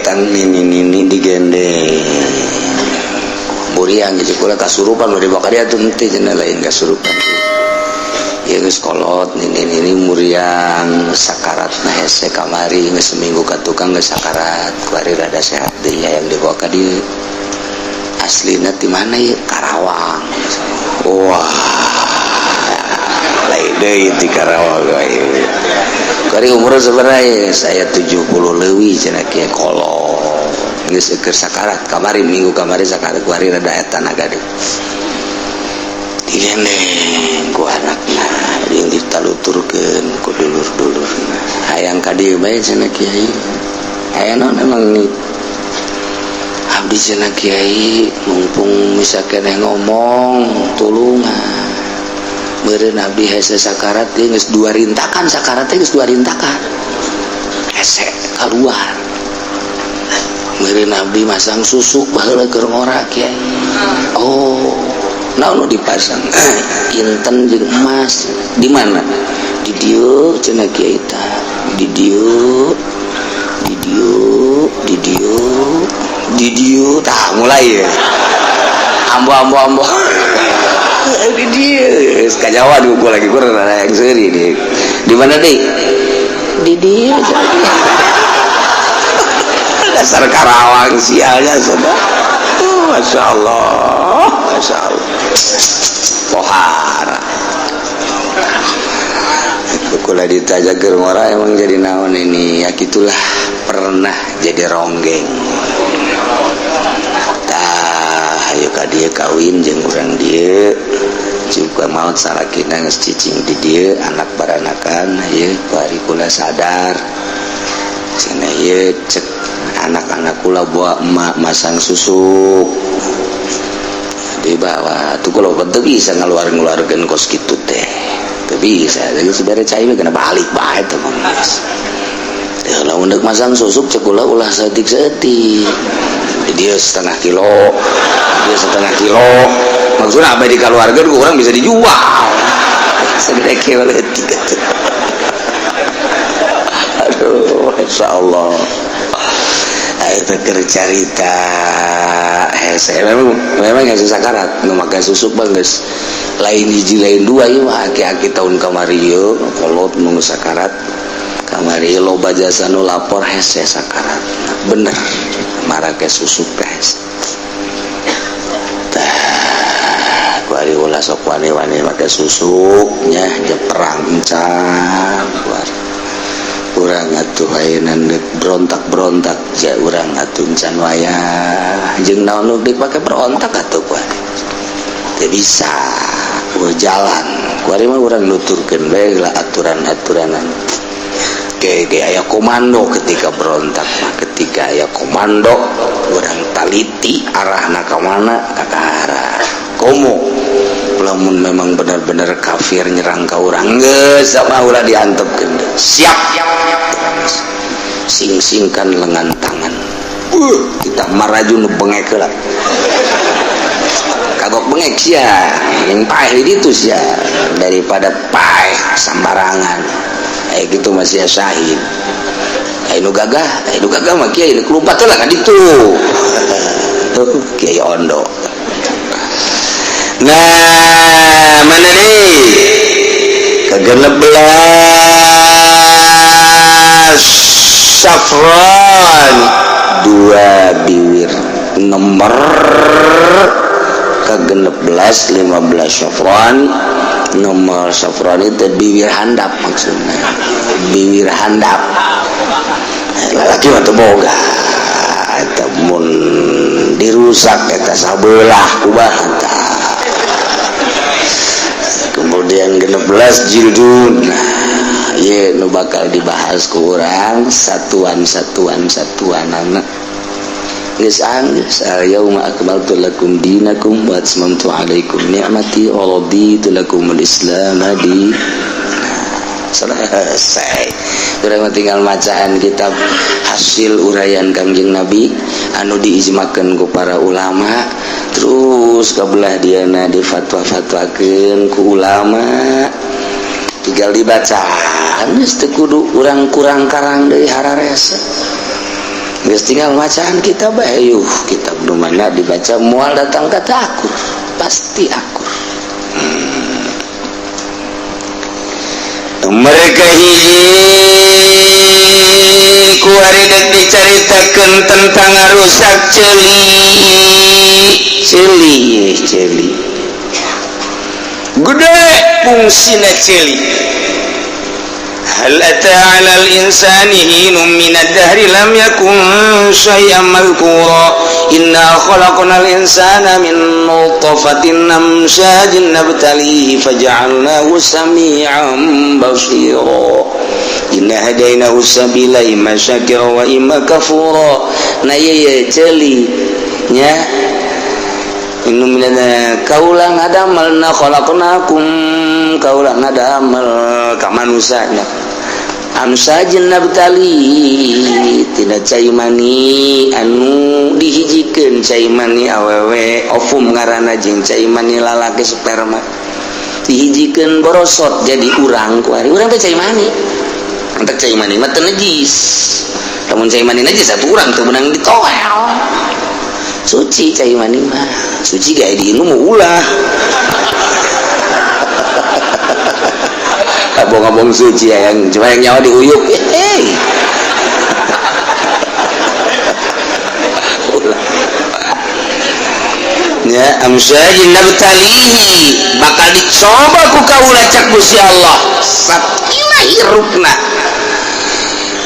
etan nini digendeng buriang gitu kula kasurupan udah dibawa dia tuh nanti cenah lain kasurupan ya geus kolot nini muriang sakarat nah hese kamari geus seminggu ka tukang geus sakarat kuari rada sehat deui yang dibawa ka dieu aslina di mana ya Karawang wah lain deui di Karawang kuari umur seberapa saya 70 leuwih cenah kieu kolot geus keur sakarat kamari minggu kamari sakarat kuari rada eta naga deui digendeng ku anakna yang ditaluturkeun ku dulur-dulurna hayang ka dieu bae cenah kiai aya naon emang abdi cenah kiai mumpung bisa keneh ngomong tulungan meureun abdi hese sakarat teh geus 2 rintakan sakarat teh geus 2 rintakan hese kaluar meureun abdi masang susuk baheula keur ngora kiai oh naon dipasang inten jeung emas di mana di dieu cenah kiai tah di dieu tah mulai ya ambo di dieu kajawa di gua lagi kurang ada yang seuri di mana deh di dieu dasar Karawang sialnya sudah Masya Allah pohara kula ditanya keur ngora emang jadi naon ini ya gitulah pernah jadi ronggeng tah hayu ka dieu kawin jeung urang dieu juga maot sarakina geus cicing di dieu anak baranakan ieu bari kula sadar cenah ieu cek anak-anak kula bawa emak masang susuk dibawa tuh kalau bentuk bisa ngeluarkan kos gitu teh tuh bisa jadi sebenarnya cai kena balik baik teman guys kalau untuk masang susuk cekula ulah setik dia setengah kilo maksudnya apa dikeluarkan orang bisa dijual segede kilo aduh Insya Allah itu cerita memang yang sakarat memakai susuk bagus lain hiji lain dua ya aki-aki tahun kamari yuk kolot nunggu sakarat kamari loba jasa nu lapor hese sakarat bener marah ke susuk guys kuari ulah sok wani-wani pakai susuknya jeperang encang urang atuh ayeuna berontak ja urang atuh encan wayah jeung naon nu dipake berontak atuh kuari teu bisa jalan kuari mah urang nuturkeun bae lah aturan-aturanan ge aya komando ketika berontak mah ketika aya komando urang taliti arahna ka mana ka arah komo lamun memang benar-benar kafir nyerang ka urang geus sama ulah diantepkeun siap sing-singkan lengan tangan kita maraju nu bengek heula kagok bengek sia yang paeh di ditu sia daripada paeh sambarangan gitu masih syahid nu gagah mah kiai nu kelumpat heula ka ditu kiai ondo. Nah, mana nih? Ke-16 Syafran 2 biwir nomor ke-16 15 Syafran nomor Syafran itu biwir handap maksudnya biwir handap lagi atau boga eta mun dirusak eta sabelah kubahan kemudian 16 jildun ya nu bakal dibahas ku urang satuan anak geus anggeus yauma akmaltu lakum dinakum wa atmamtu alaikum ni'mati wa raditu lakumul islam hadi selesai urang tinggal macaan kitab hasil uraian Kangjeng Nabi anu diijmakeun ku para ulama terus kabelah diana difatwa-fatwakeun ku ulama tinggal dibaca geus teu kudu urang kurang karang deui harares geus tinggal bacaan kitab bae kitab nu mana dibaca moal datang kata akur pasti akur. Mereka hiji ku ari dek dicaritakeun tentang rusak celi gede fungsina celi. Hal ata 'alal insani hinum minad dahri lam yakun syai'an madhkura inna khalaqnal insana min nutfatin amsyajin nabtalihi faja'alnahu sami'an basira inna hadainahu sabila imma syakira wa imma kafura. Nah ye celi nya inum minana kaulang adamalna khalaqnakum kaulang adamal ka manusanya amsajin nabtali tina cai mani anu dihijikeun cai mani awewe ovum ngaranna jeung cai mani lalaki sperma dihijikeun borosot jadi urang ku ari urang teh cai mani antek cai mani mah teu najis lamun cai mani najis atuh urang teu beunang ditoel suci cai mani mah suci gaya di nu mau ulah abong-abong suci yang cuma yang nyawa diuyuk ya amsyajin nabtalihi bakal dicoba ku kaula cak Gusti Allah satina hirupna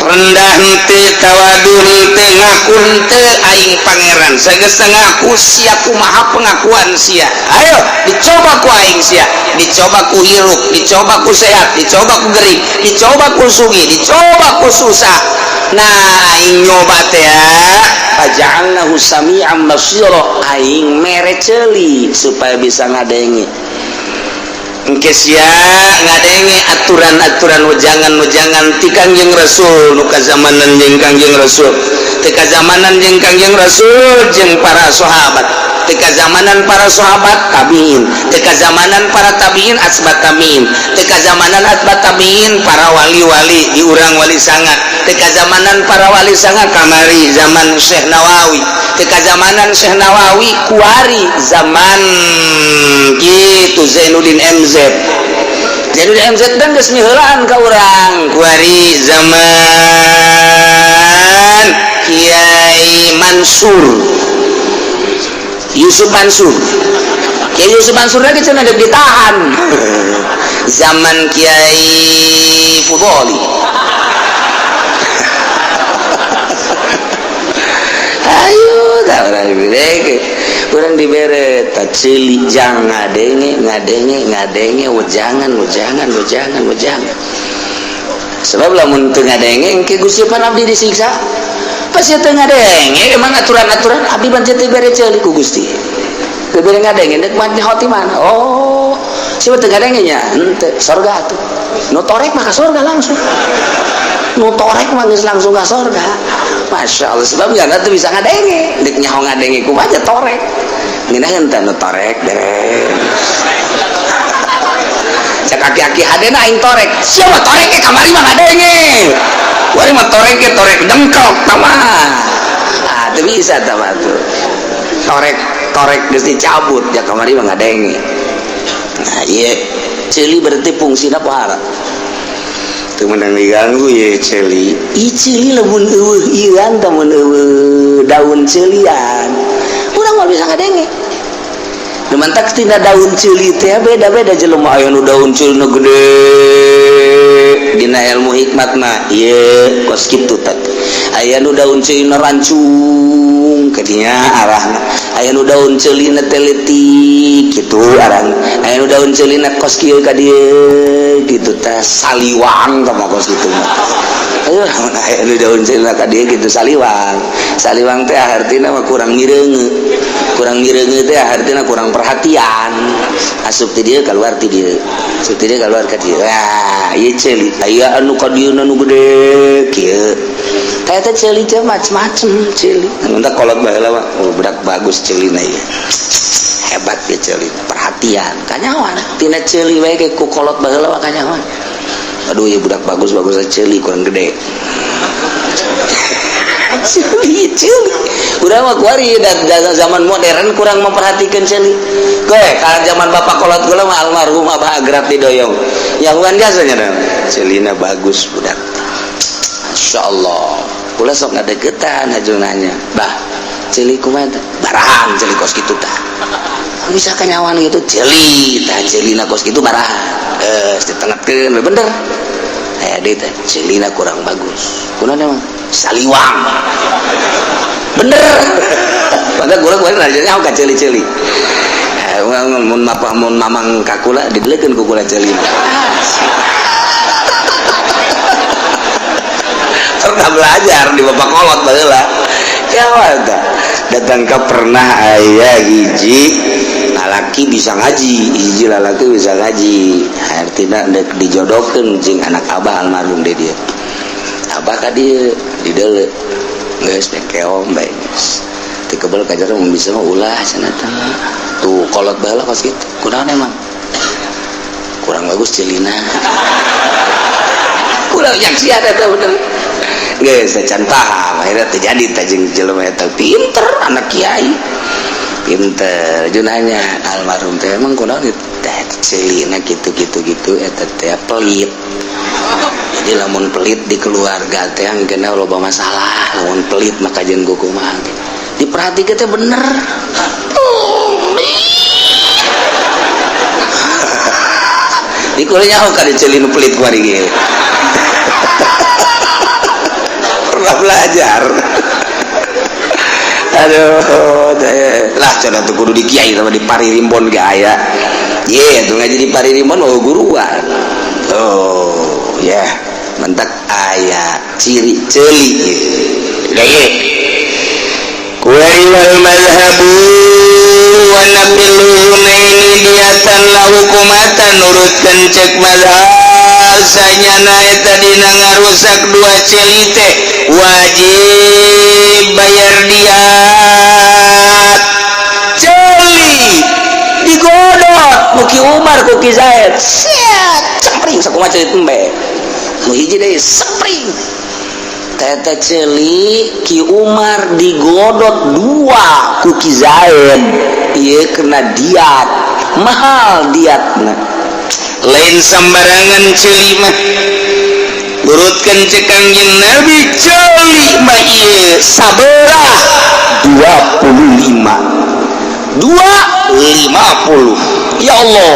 rendah henteu tawadhu henteu ngaku henteu aing pangeran sageus ngaku sia kumaha pengakuan sia ayo dicoba ku aing sia dicoba ku hirup dicoba ku sehat dicoba ku gerib dicoba ku sugi dicoba ku susah nah aing nyoba teh faja'alnahu sami'an basira aing mere ceuli supaya bisa ngadenge engke sia ngadenge aturan-aturan wejangan-wejangan ti Kangjeng Rasul nu kazamanan jeung Kangjeng Rasul teu kazamanan jeung Kangjeng Rasul jeung para sahabat teu kazamanan para sahabat tabiin teu kazamanan para tabiin asbat tabiin teu kazamanan asbat tabiin para wali-wali di urang wali sangat teu kazamanan para wali sangat kamari zaman Syekh Nawawi teu kazamanan Syekh Nawawi kuari zaman kitu Zainuddin MZ dan geus miheulaan ka urang kuari zaman Kiai Mansur Yusuf Mansur Kiai Yusuf Mansur lagi cenah deuk ditahan zaman Kiai Fudoli ayo dah urang dibere urang dibere tak ceuli jang ngadenge wejangan sebab lamun teu ngadenge engke Gusti pan abdi disiksa pasti teu ngadenge emang aturan-aturan abdi pan teu bere ceuli ku Gusti teu bere ngadenge deuk mah hoti mana oh siapa teu ngadenge nya henteu surga atuh nu torek mah ka surga langsung nu torek mah geus langsung ka surga Masya Allah sebab jangan tuh bisa ngadenge dek nyaho ngadenge ku aja torek nginah henteu nu torek deh cak aki-aki hadena aing torek siapa torek ke kamari mah ngadenge wari mah torek ke torek dengkok tamah teu bisa tamah tuh torek geus dicabut ya kamari mah ngadenge nah ieu ceuli berarti fungsina pohara teu menang diganggu ye ceuli ih ceuli lamun eueuh ieuan tah mun eueuh daun ceulian urang mah bisa ngadenge nu mantak tina daun ceuli teh beda-beda jelema aya nu daun ceuli nu gede dina ilmu hikmat mah ieu kos kitu teh aya nu daun ceuli na rancung kadinya arahna aya nu daun ceuli na teliti kitu arahna aya nu daun ceuli na kos kieu ka dieu kitu teh saliwang sama kos kitu mah ayo aya nu daun ceuli na ka dieu kitu saliwang teh artina mah kurang mireunge teh artina kurang perhatian asup ti dieu kaluar ti dieu asup ti dieu kaluar ka dieu ah ieu ceuli aya anu ka dieu nu gede kieu teh teh ceuli teh macem-macem ceuli mun teh kolot baheula mah oh budak bagus ceulina ieu hebat ge ceuli perhatian kanyawan tina ceuli wae ge ku kolot baheula mah kanyawan aduh ieu budak bagus ceuli kurang gede Celi udah mah kuari zaman modern kurang memperhatikan celi gue kalau zaman bapak kolot gue mah almarhum abah agrab didoyong yang bukan gasanya dong celina bagus budak Masya Allah pula sok nggak deketan hajunanya bah celi kumaha barahan celi kos gitu tah bisa kenyawan gitu celi tah celina kos gitu barahan setengahkeun bener dia teh celina kurang bagus kunaon emang saliwang bener padahal kurang rajanya aku celi-celi mun mamang kakula dibelikan kukula celi pernah belajar di bapak kolot baheula ya wadah datang ke pernah ayah hiji lalaki bisa ngaji hiji lalaki bisa ngaji artinya dijodohkeun jeung anak abah almarhum dia abah ka dieu dideuleu geus keong bae geus ti kebal kajar mun bisa mah ulah cenah tuh kolot baheula kos kitu kunaon emang kurang bagus celina kurang yang sia eta bener geus can paham akhirnya terjadi tajeng jelema eta pinter anak kiai pinter junanya almarhum teh emang kunaon teh celina gitu eta teh pelit jadi lamun pelit di keluarga teh anggeuna loba masalah lamun pelit maka jeung kumaha diperhatikeun teh bener dikuliah ka dicelin pelit kuari ge pernah belajar aduh lah cenah tuh kudu di kiai sama di Paririmbon ge aya ye tuh ngaji di Paririmbon oh guruan oh ya yeah. Mentak aya ciri celi ye kuari wal mazhabu wa nabilu naini diatan la hukumatan nurutkeun cek mazhab sanyana eta dina ngarusak dua celi teh wajib bayar diat celi digodot muki Umar kuki Zaid siat cempring sakumaha celi tembe nu hiji deui spring tete celi Ki Umar digodot dua kuki Zaid ieu kena diat mahal diatna lain sambarangan celi mah nurutkeun cek Kangjeng Nabi celi mah ieu sabelah 250 ya Allah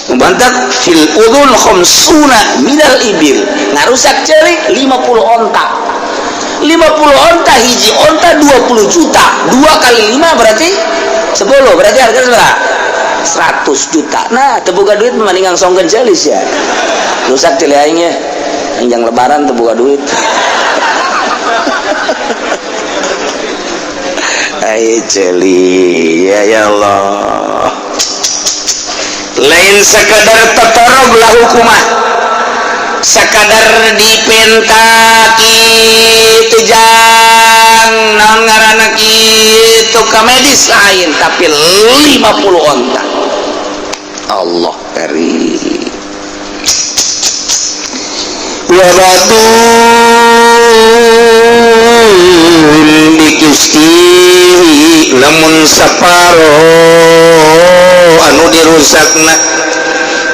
membantak fil udhun khamsuna minal ibil ngarusak celi 50 onta hiji onta 20 juta 2 kali 5 berarti 10 berarti harga berapa 100 juta nah terbuka duit mendingan songkeun celi ya rusak celi aing ya yang lebaran terbuka duit ai celi ya Allah lain sekadar tatarog lah hukumah sekadar dipentak itu jang naon ngaranna kitu ka medis lain tapi 50 onta Allah karim wa badun dikusti lamun saparo anu dirusakna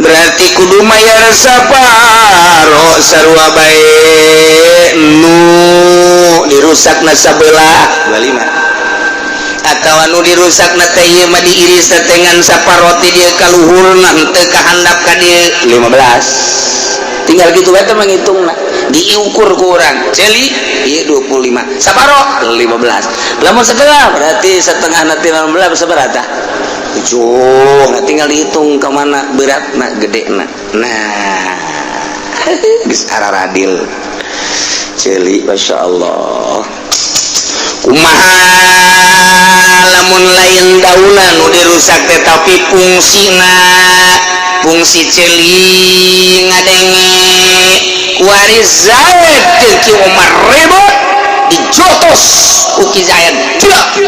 berarti kudu mayar saparo sarua bae nu dirusakna sabelah 25 atau anu dirusakna teh ieu mah diiris tetengan saparo ti dieu ka luhurna henteu kahandap ka dieu 15 tinggal gitu bae teh menghitungna diukur ku urang celi ieu 25 saparo 15 lamun setengah berarti setengah nanti 16 sabarata 7 nah tinggal dihitung kemana beratna gedena nah geus araradil celi Masya Allah kumaha lamun lain dauna nu dirusak teh tapi fungsi celi ngadenge waris Zaid Ki Umar ribut dijotos Ki Zaid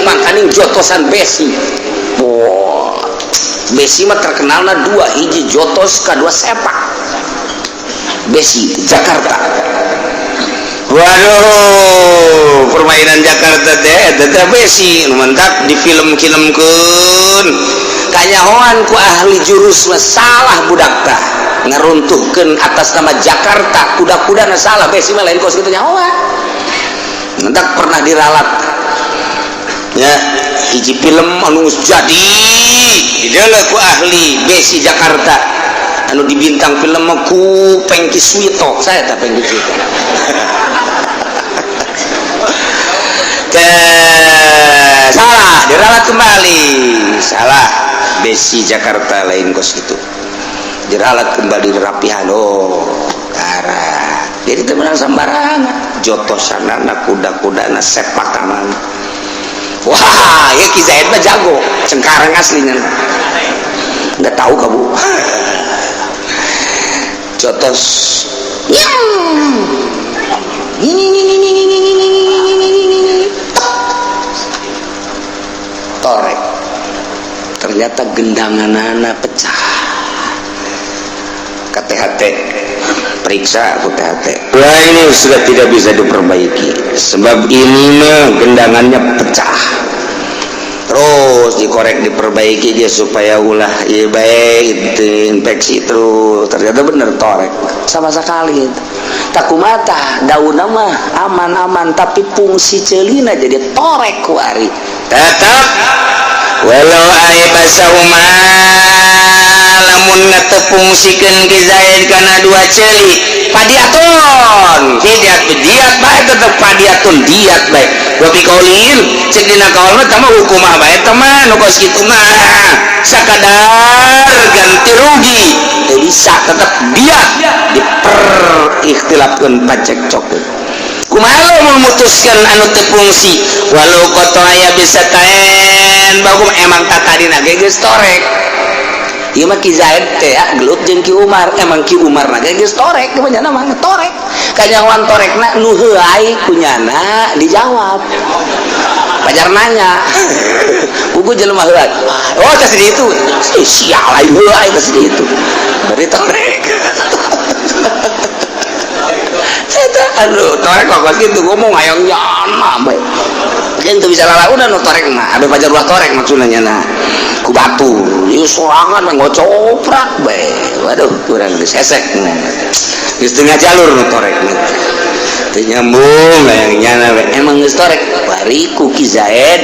makaning jotosan besi besi mah terkenalna 2 hiji jotos kadua sepak besi Jakarta waduh permainan Jakarta teh besi mentak di film-filmkeun kanyahoan ku ahli jurus salah budak tah ngeruntuhkeun atas nama Jakarta kuda-kuda salah besi mah lain kos kitu nyahoan mentak pernah diralat ya hiji film anu jadi dideuleu ku ahli besi Jakarta anu dibintang film ku Pengki Suwito saya tak Pengki Suwito salah diralat kembali salah besi Jakarta lain kos itu diralat kembali dirapihan karena jadi itu benar sembarangan jotosanana kuda-kuda sepak taman wah ya Ki Zaid mah jago cengkareng aslinya nggak tahu kamu jotos torek ternyata gendangan pecah ke THT periksa aku THT wah ini sudah tidak bisa diperbaiki sebab ini mah gendangannya pecah terus dikorek diperbaiki dia supaya ulah ya baik infeksi terus ternyata bener torek sama sekali tak kumata daun mah aman-aman tapi fungsi celina jadi torek kuari tetap walau aya basahuma lamun ngatepungsikeun Ki Zaid kana dua celi padiaton diat bae tetep padiaton diat bae wa pikaulin cek dina kaul mah tama hukumah bae teman nu kos kitu mah sakadar ganti rugi teu bisa tetep diat diper ikhtilafkeun pacek cokeun kumaha memutuskan anu teu fungsi walau koto aya bisa taen bagum emang tatadina ge geus torek ieu mah Ki Zaid teh gelut jeung Ki Umar emang Ki Umar na ge geus torek kebanyakan mah torek kanyawan torekna nu heuai kunyana dijawab pajar nanya buku jelema heuai oh teh di itu sial lain heuai teh di itu bari torek aduh torek kok gitu ngomong hayang nyana bae kan teu bisa lalaunan nu torek mah ade pajar ulah torek maksudna na ku batu ieu sorangan ngocoprak bae waduh urang geus hesek geus teu ngajalur nu torek mah teu nyambung hayang nyana bae emang geus torek bari ku Ki Zaid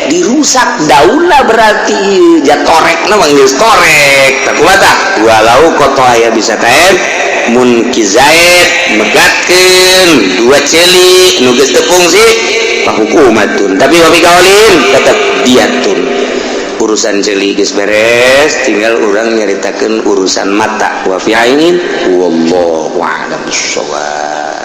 dirusak daunna berarti ja torekna mah geus torek tak kumaha walau koto aya bisa taen mun Ki Zaid megatkeun dua celi nu geus teu fungsi hukumatun tapi wabi kaulin tetap diatun urusan celi geus beres tinggal urang nyaritakeun urusan mata wa fi ainin wallahu a'lam bissawab.